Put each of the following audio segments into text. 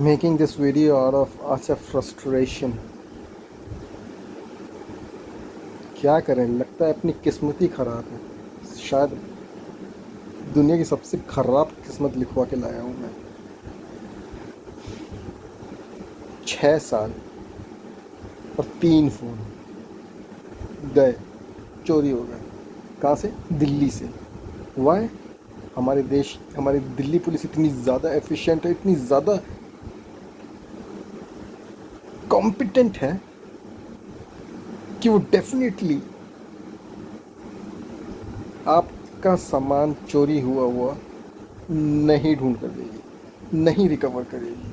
Making this video out of अच्छा frustration. क्या करें, लगता है अपनी किस्मत ही ख़राब है। शायद दुनिया की सबसे ख़राब किस्मत लिखवा के लाया हूँ मैं। 6 साल और 3 फ़ोन गए, चोरी हो गए। कहाँ से? दिल्ली से। वाई? हमारी दिल्ली पुलिस इतनी ज़्यादा एफिशिएंट है, इतनी ज़्यादा कॉम्पिटेंट है कि वो डेफिनेटली आपका सामान चोरी हुआ हुआ नहीं ढूंढ कर देगी, नहीं रिकवर करेगी।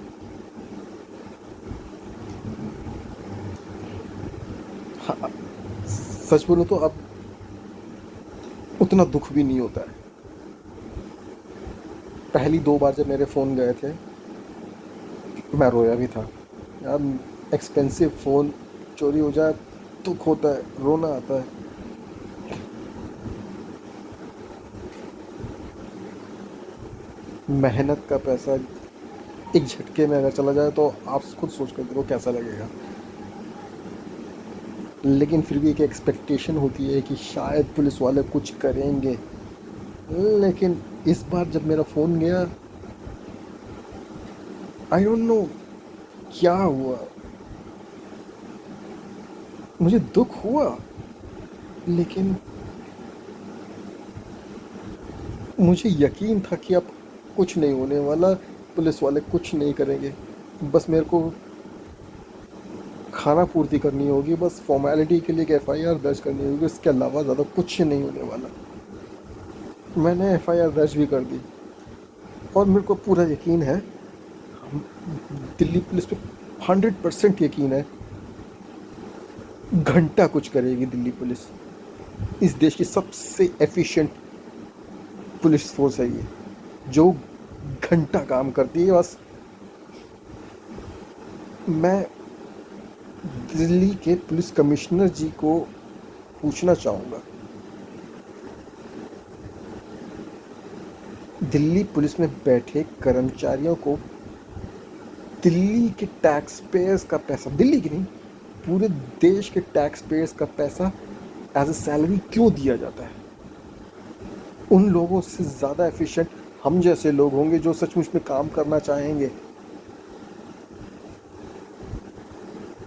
हाँ, सच बोलूँ तो अब उतना दुख भी नहीं होता है। पहली 2 बार जब मेरे फ़ोन गए थे, मैं रोया भी था यार। एक्सपेंसिव फ़ोन चोरी हो जाए, दुख होता है, रोना आता है। मेहनत का पैसा एक झटके में अगर चला जाए तो आप खुद सोच कर देखो कैसा लगेगा। लेकिन फिर भी एक एक्सपेक्टेशन होती है कि शायद पुलिस वाले कुछ करेंगे। लेकिन इस बार जब मेरा फ़ोन गया, आई डोंट नो क्या हुआ। मुझे दुख हुआ, लेकिन मुझे यकीन था कि अब कुछ नहीं होने वाला, पुलिस वाले कुछ नहीं करेंगे। बस मेरे को खाना पूर्ति करनी होगी, बस फॉर्मेलिटी के लिए एक एफआईआर दर्ज करनी होगी, इसके अलावा ज़्यादा कुछ नहीं होने वाला। मैंने एफआईआर दर्ज भी कर दी और मेरे को पूरा यकीन है, दिल्ली पुलिस पे 100% यकीन है, घंटा कुछ करेगी दिल्ली पुलिस। इस देश की सबसे एफिशिएंट पुलिस फोर्स है ये, जो घंटा काम करती है। बस मैं दिल्ली के पुलिस कमिश्नर जी को पूछना चाहूँगा, दिल्ली पुलिस में बैठे कर्मचारियों को दिल्ली के टैक्स पेयर्स का पैसा, दिल्ली की नहीं पूरे देश के टैक्स पेयर्स का पैसा एज ए सैलरी क्यों दिया जाता है? उन लोगों से ज़्यादा एफिशिएंट हम जैसे लोग होंगे जो सचमुच में काम करना चाहेंगे।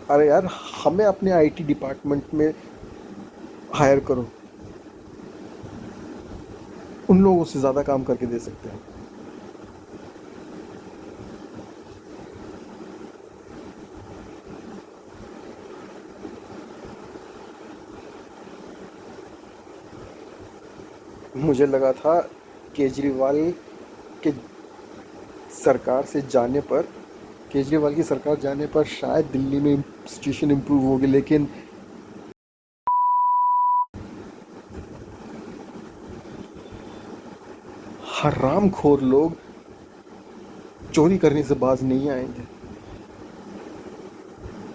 अरे यार, हमें अपने आईटी डिपार्टमेंट में हायर करो, उन लोगों से ज़्यादा काम करके दे सकते हैं। मुझे लगा था केजरीवाल के सरकार से जाने पर केजरीवाल की सरकार जाने पर शायद दिल्ली में सिचुएशन इम्प्रूव होगी, लेकिन हरामखोर लोग चोरी करने से बाज नहीं आएंगे।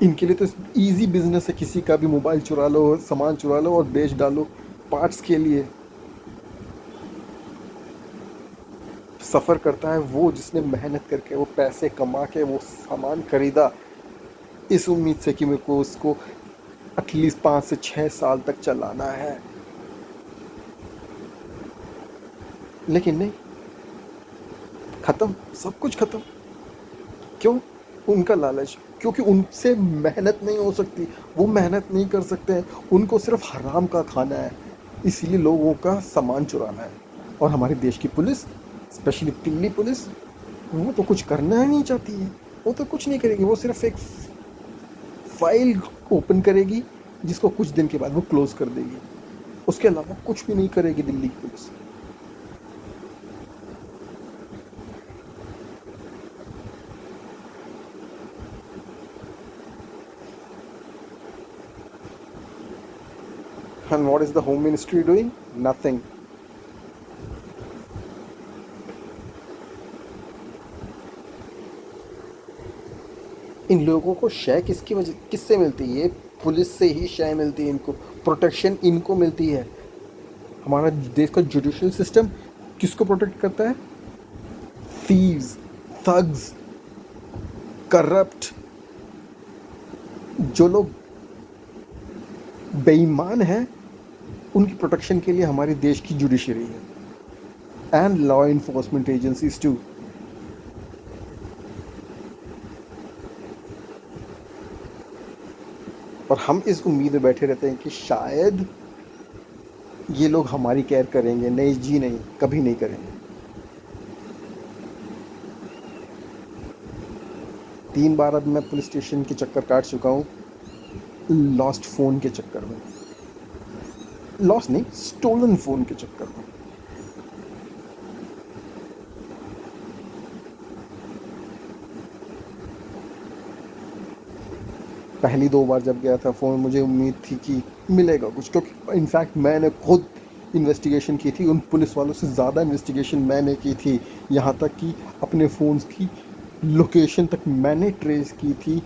इनके लिए तो इजी बिजनेस है, किसी का भी मोबाइल चुरा लो, सामान चुरा लो और बेच डालो पार्ट्स के लिए। सफ़र करता है वो जिसने मेहनत करके वो पैसे कमा के वो सामान खरीदा, इस उम्मीद से कि मेरे को उसको एटलीस्ट 5 से 6 साल तक चलाना है। लेकिन नहीं, ख़त्म, सब कुछ ख़त्म। क्यों? उनका लालच, क्योंकि उनसे मेहनत नहीं हो सकती, वो मेहनत नहीं कर सकते हैं, उनको सिर्फ हराम का खाना है, इसीलिए लोगों का सामान चुराना है। और हमारे देश की पुलिस, स्पेशली दिल्ली पुलिस, वो तो कुछ करना ही नहीं चाहती है। वो तो कुछ नहीं करेगी, वो सिर्फ एक फाइल ओपन करेगी जिसको कुछ दिन के बाद वो क्लोज कर देगी। उसके अलावा कुछ भी नहीं करेगी दिल्ली की police. And what is the home ministry doing? Nothing. इन लोगों को शय किसकी वजह किससे मिलती है? पुलिस से ही शय मिलती है इनको, प्रोटेक्शन इनको मिलती है। हमारा देश का जुडिशियल सिस्टम किसको प्रोटेक्ट करता है? थीव्स, थग्स, करप्ट, जो लोग बेईमान हैं, उनकी प्रोटेक्शन के लिए हमारे देश की जुडिशरी है and law enforcement agencies too. और हम इस उम्मीद में बैठे रहते हैं कि शायद ये लोग हमारी केयर करेंगे। नहीं जी, नहीं, कभी नहीं करेंगे। 3 बार अब मैं पुलिस स्टेशन के चक्कर काट चुका हूँ, लॉस्ट फ़ोन के चक्कर में। लॉस्ट नहीं, स्टोलन फ़ोन के चक्कर में। पहली 2 बार जब गया था फ़ोन, मुझे उम्मीद थी कि मिलेगा कुछ, क्योंकि इनफैक्ट मैंने खुद इन्वेस्टिगेशन की थी, उन पुलिस वालों से ज़्यादा इन्वेस्टिगेशन मैंने की थी। यहाँ तक कि अपने फ़ोन्स की लोकेशन तक मैंने ट्रेस की थी।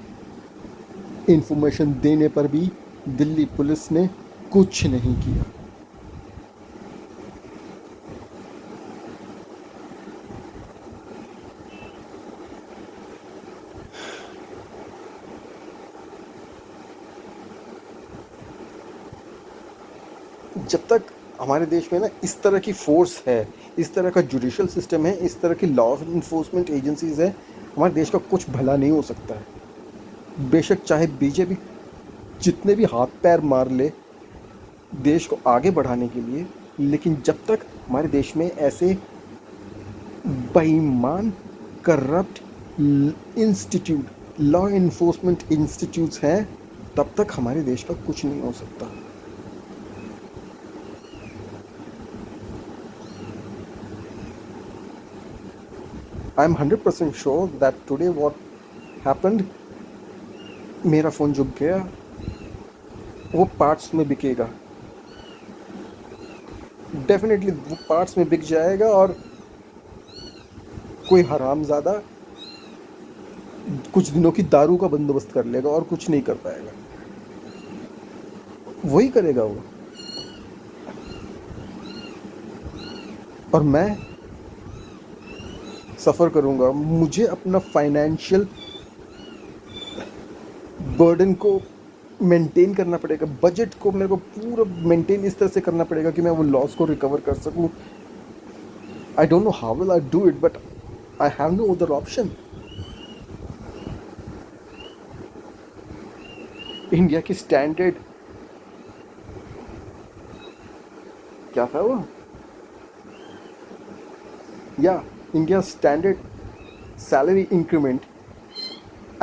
इन्फॉर्मेशन देने पर भी दिल्ली पुलिस ने कुछ नहीं किया। जब तक हमारे देश में ना इस तरह की फोर्स है, इस तरह का जुडिशल सिस्टम है, इस तरह की लॉ इन्फोर्समेंट एजेंसीज है, हमारे देश का कुछ भला नहीं हो सकता है। बेशक चाहे बीजेपी जितने भी हाथ पैर मार ले देश को आगे बढ़ाने के लिए, लेकिन जब तक हमारे देश में ऐसे बेईमान, corrupt institute, law enforcement institutes हैं, तब तक हमारे देश का कुछ नहीं हो सकता। I am 100% sure that today what happened, मेरा फ़ोन जो गया वो पार्ट्स में बिकेगा। डेफिनेटली वो पार्ट्स में बिक जाएगा और कोई हरामज़ादा कुछ दिनों की दारू का बंदोबस्त कर लेगा और कुछ नहीं कर पाएगा। वही करेगा वो। और मैं सफ़र करूँगा। मुझे अपना फाइनेंशियल बर्डन को मेंटेन करना पड़ेगा, बजट को मेरे को पूरा मेंटेन इस तरह से करना पड़ेगा कि मैं वो लॉस को रिकवर कर सकूँ। I don't know how will I do it, but I have no other option. India की स्टैंडर्ड क्या था वो, या India standard salary increment,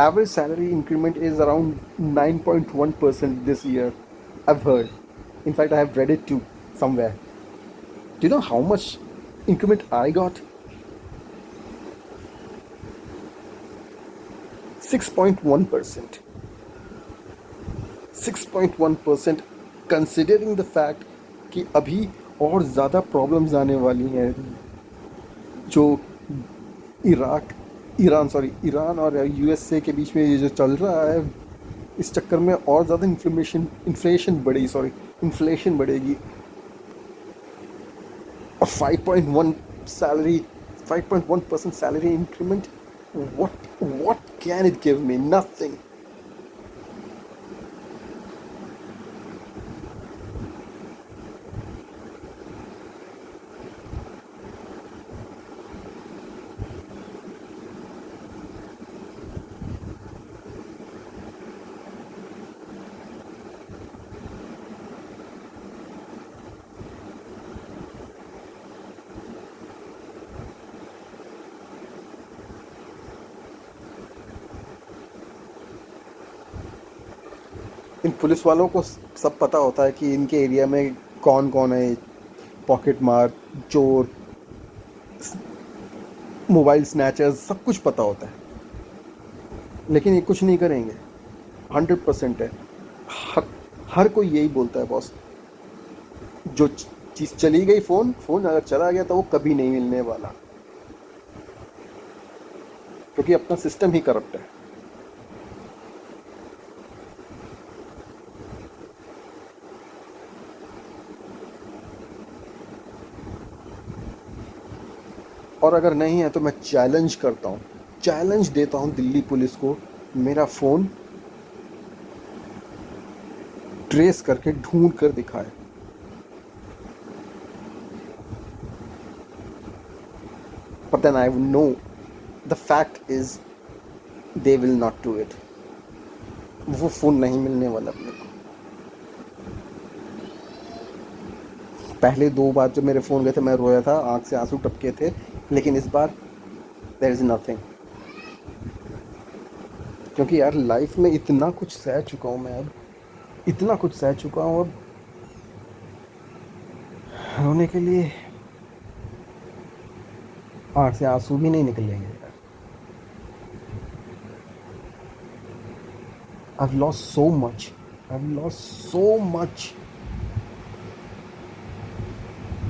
average salary increment is around 9.1% this year, I've heard. In fact, I have read it too somewhere. Do you know how much increment I got? 6.1%. 6.1%, considering the fact कि अभी और ज़्यादा problems आने वाली हैं, जो Iran और USA के बीच में ये जो चल रहा है, इस चक्कर में और ज़्यादा इन्फ्लेशन बढ़ेगी। और 5.1% salary increment, what can it give me? Nothing. In police वालों को सब पता होता है कि इनके एरिया में कौन कौन है, पॉकेट मार, चोर, मोबाइल स्नैचर्स, सब कुछ पता होता है, लेकिन ये कुछ नहीं करेंगे। 100% है। हर कोई यही बोलता है बॉस, जो चीज़ चली गई, फ़ोन अगर चला गया तो वो कभी नहीं मिलने वाला, क्योंकि अपना सिस्टम ही करप्ट है। और अगर नहीं है तो मैं चैलेंज करता हूँ चैलेंज देता हूँ दिल्ली पुलिस को, मेरा फ़ोन ट्रेस करके ढूंढ कर दिखाए। But then I know the fact is they will not do it. वो फ़ोन नहीं मिलने वाला मेरे को। पहले 2 बार जब मेरे फ़ोन गए थे मैं रोया था, आँख से आंसू टपके थे, लेकिन इस बार देयर इज़ नथिंग। क्योंकि यार लाइफ में इतना कुछ सह चुका हूँ मैं, अब इतना कुछ सह चुका हूँ, अब रोने के लिए आँख से आंसू भी नहीं निकलेंगे यार। I've lost so much. I've lost so much.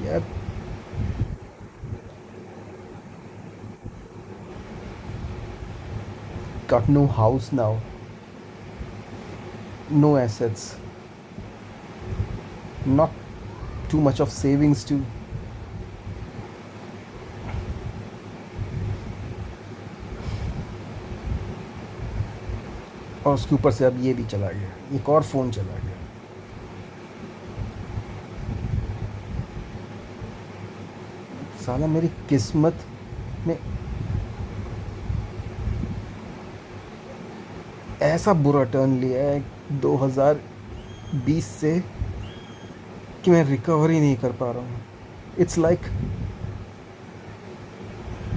यार got no house now, no assets, not too much of savings too. और उसके ऊपर से अब ये भी चला गया, एक और फ़ोन चला गया। साला मेरी किस्मत में ऐसा बुरा टर्न लिया है 2020 से कि मैं रिकवर ही नहीं कर पा रहा हूँ। It's like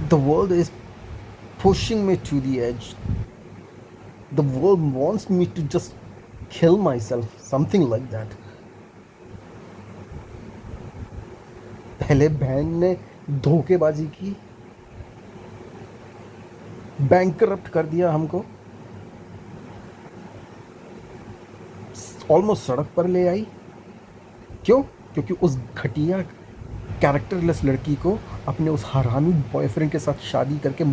the world is pushing me to the edge. The world wants me to just kill myself, something like that. पहले बहन ने धोखेबाजी की, बैंक करप्ट कर दिया हमको, ऑलमोस्ट सड़क पर ले आई। क्यों? क्योंकि उस घटिया कैरेक्टरलेस लड़की को अपने उस हरामी बॉयफ्रेंड के साथ शादी करके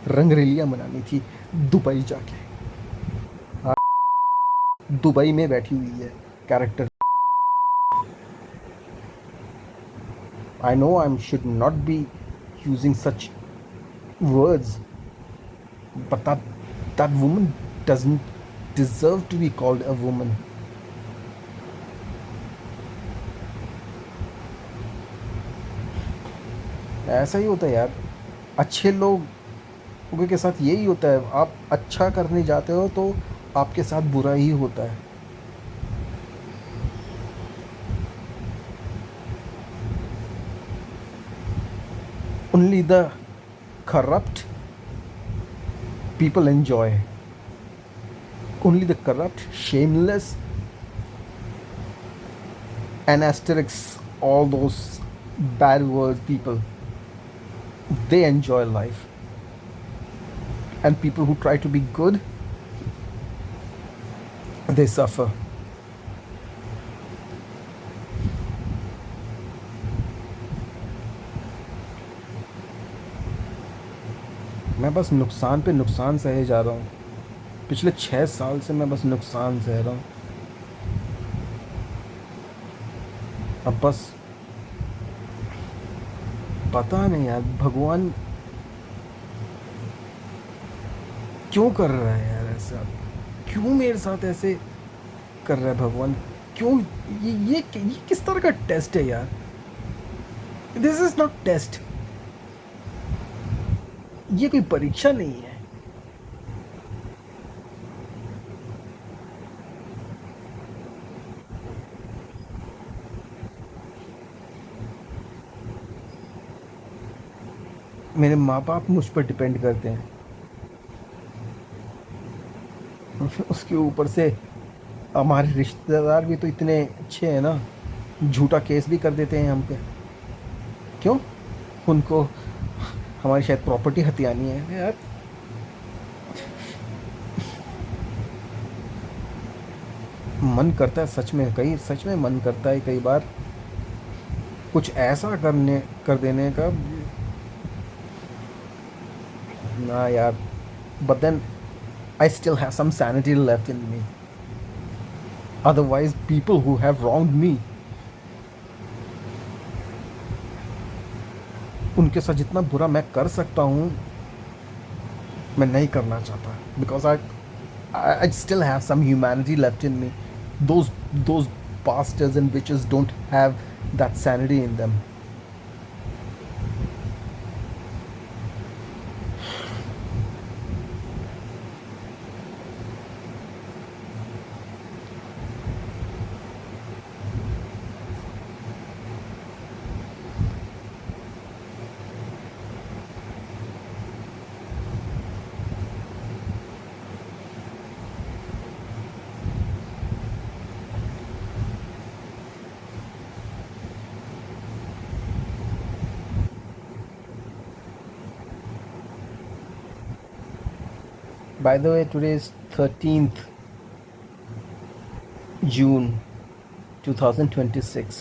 रंगरेलियां मनानी थी दुबई जाके। दुबई में बैठी हुई है character. I know I should not be using such words, but that woman doesn't deserve to be called a woman. ऐसा ही होता है यार, अच्छे लोगों के साथ यही होता है। आप अच्छा करने जाते हो तो आपके साथ बुरा ही होता है। Only the corrupt people enjoy. Only the corrupt, shameless, and asterisks, all those bad words people, they enjoy life. And people who try to be good, they suffer. मैं बस नुकसान पे नुकसान सहे जा रहा हूँ। पिछले 6 साल से मैं बस नुकसान सह रहा हूँ। अब बस पता नहीं यार, भगवान क्यों कर रहा है यार ऐसा? क्यों मेरे साथ ऐसे कर रहा है भगवान? क्यों? ये किस तरह का टेस्ट है यार? This is not test. ये कोई परीक्षा नहीं है। मेरे माँ बाप मुझ पर डिपेंड करते हैं, उसके ऊपर से हमारे रिश्तेदार भी तो इतने अच्छे हैं ना, झूठा केस भी कर देते हैं हम पे। क्यों? उनको हमारी शायद प्रॉपर्टी हथियानी है यार। मन करता है सच में, सच में मन करता है कई बार कुछ ऐसा कर देने का ना यार। But then I still have some sanity left in me. Otherwise, people who have wronged me, उनके साथ जितना बुरा मैं कर सकता हूँ मैं नहीं करना चाहता, because I still have some humanity left in me. Those bastards and witches don't have that sanity in them. By the way, today is 13th June 2026.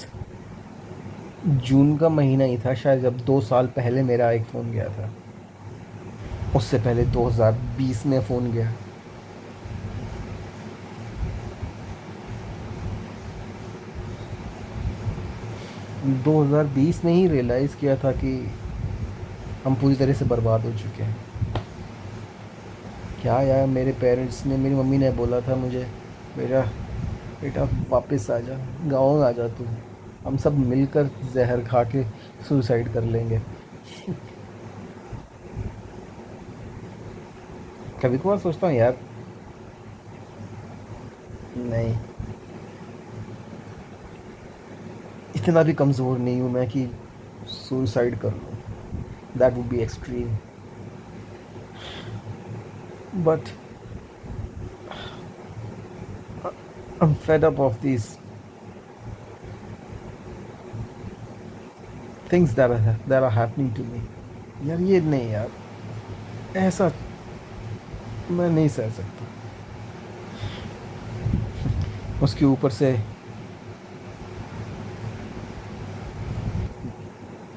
जून का महीना ही था शायद जब 2 साल पहले मेरा एक फ़ोन गया था। उससे पहले 2020 में फ़ोन गया। 2020 में ही रियलाइज़ किया था कि हम पूरी तरह से बर्बाद हो चुके हैं। क्या यार, मेरे पेरेंट्स ने, मेरी मम्मी ने बोला था मुझे, बेटा बेटा वापस आ जा, गाँव आ जा तू, हम सब मिलकर जहर खा के सुसाइड कर लेंगे। कभी कभार सोचता हूँ यार, नहीं, इतना भी कमज़ोर नहीं हूँ मैं कि सुसाइड कर लूँ। That would be extreme, but I'm fed up of these things that are happening to me. यार ये नहीं यार, ऐसा मैं नहीं सह सकता। उसके ऊपर से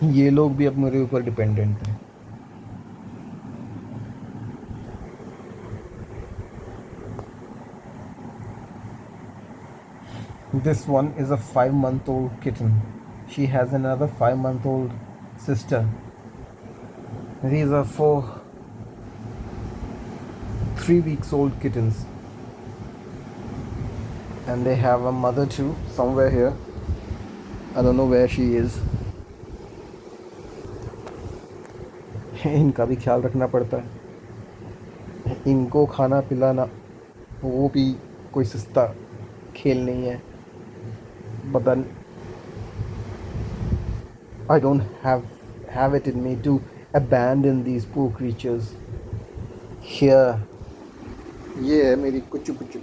ये लोग भी अब मेरे ऊपर डिपेंडेंट हैं। This one is a 5-month-old kitten. She has another 5-month-old sister. These are 3 weeks old kittens. And they have a mother too, somewhere here. I don't know where she is. इनका भी ख्याल रखना पड़ता है। इनको खाना पिलाना वो भी कोई सस्ता खेल नहीं है। But then I don't have it in me to abandon these poor creatures. Here, ये है मेरी कुचू कुचू,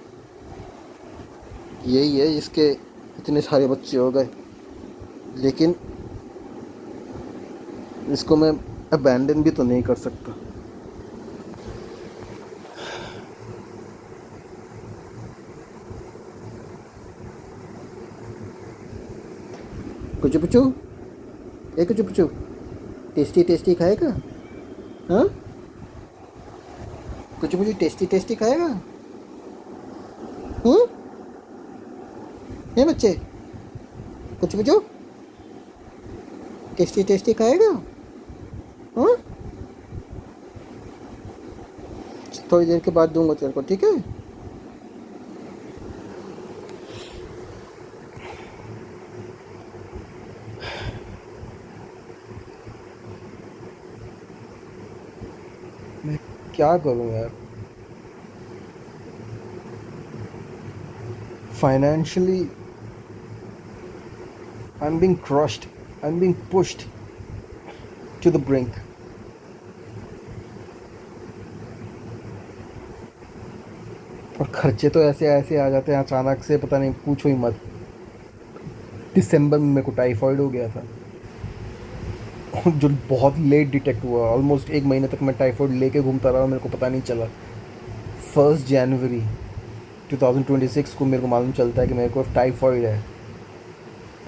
यही है इसके इतने सारे बच्चे हो गए, लेकिन इसको मैं अबैंडन भी तो नहीं कर सकता। कुचू पुचू, ए कुचू पुचू, टेस्टी टेस्टी खाएगा? हाँ, कुचू पुचू टेस्टी टेस्टी खाएगा? हम्म, ये बच्चे, कुचू पुचू टेस्टी टेस्टी खाएगा? हाँ, थोड़ी देर के बाद दूंगा तेरे को, ठीक है? मैं क्या करूँ यार, financially I'm being crushed, I'm being pushed to the brink. और खर्चे तो ऐसे ऐसे आ जाते हैं अचानक से, पता नहीं, पूछो ही मत। दिसंबर में मेरे को टाइफाइड हो गया था, जो बहुत लेट डिटेक्ट हुआ। ऑलमोस्ट 1 महीने तक मैं टाइफाइड लेके घूमता रहा, मेरे को पता नहीं चला। 1 जनवरी 2026 को मेरे को मालूम चलता है कि मेरे को टाइफाइड है।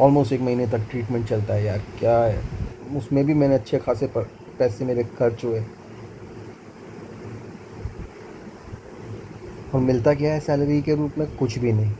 ऑलमोस्ट 1 महीने तक ट्रीटमेंट चलता है यार, क्या है। उसमें भी मैंने अच्छे खासे पैसे मेरे खर्च हुए, और मिलता क्या है सैलरी के रूप में? कुछ भी नहीं।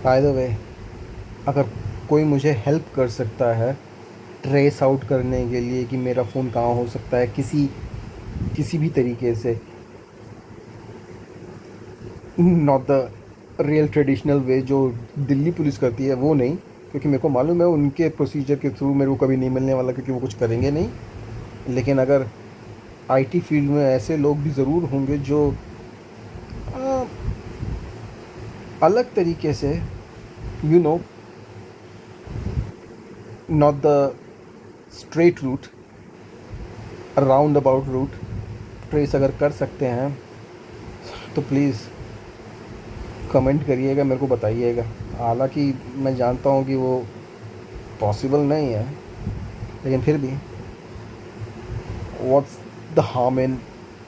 बाय द वे, अगर कोई मुझे हेल्प कर सकता है ट्रेस आउट करने के लिए कि मेरा फ़ोन कहाँ हो सकता है, किसी किसी भी तरीके से, not the real traditional way जो दिल्ली पुलिस करती है वो नहीं, क्योंकि मेरे को मालूम है उनके प्रोसीजर के थ्रू मेरे को कभी नहीं मिलने वाला, क्योंकि वो कुछ करेंगे नहीं। लेकिन अगर आईटी फील्ड में ऐसे लोग भी ज़रूर होंगे जो आ, अलग तरीके से, you know, not the straight route, round about route trace अगर कर सकते हैं तो प्लीज़ कमेंट करिएगा, मेरे को बताइएगा। हालांकि मैं जानता हूँ कि वो पॉसिबल नहीं है, लेकिन फिर भी what's the harm in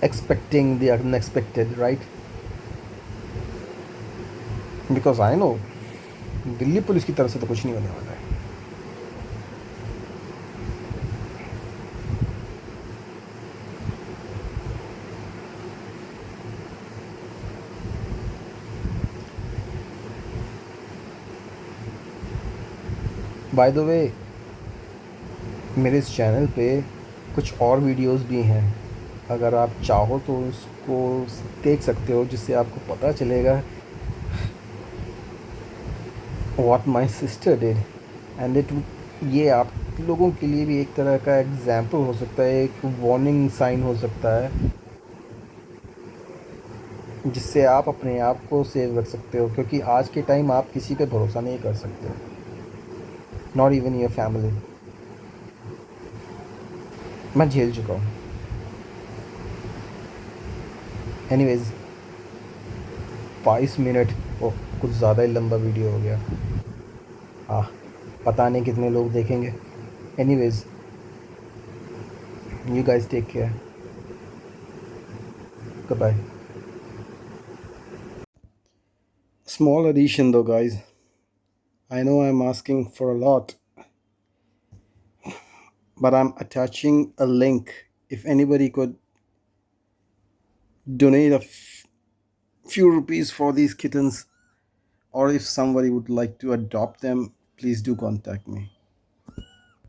expecting the unexpected, right? Because I know Delhi police की तरफ से तो कुछ नहीं होने वाला है। बाय द वे, मेरे इस चैनल पे कुछ और वीडियोस भी हैं, अगर आप चाहो तो उसको देख सकते हो, जिससे आपको पता चलेगा what my sister did. And it, ये आप लोगों के लिए भी एक तरह का एग्जाम्पल हो सकता है, एक वार्निंग साइन हो सकता है, जिससे आप अपने आप को सेव रख सकते हो, क्योंकि आज के टाइम आप किसी पे भरोसा नहीं कर सकते, नॉट इवन योर फैमिली। मैं झेल चुका हूँ। एनीवेज, 22 मिनट, ओह कुछ ज़्यादा ही लंबा वीडियो हो गया। आह, पता नहीं कितने लोग देखेंगे। Anyways, you guys take care. Goodbye. Small addition though, guys. I know I'm asking for a lot, but I'm attaching a link. If anybody could donate few rupees for these kittens, or if somebody would like to adopt them, please do contact me.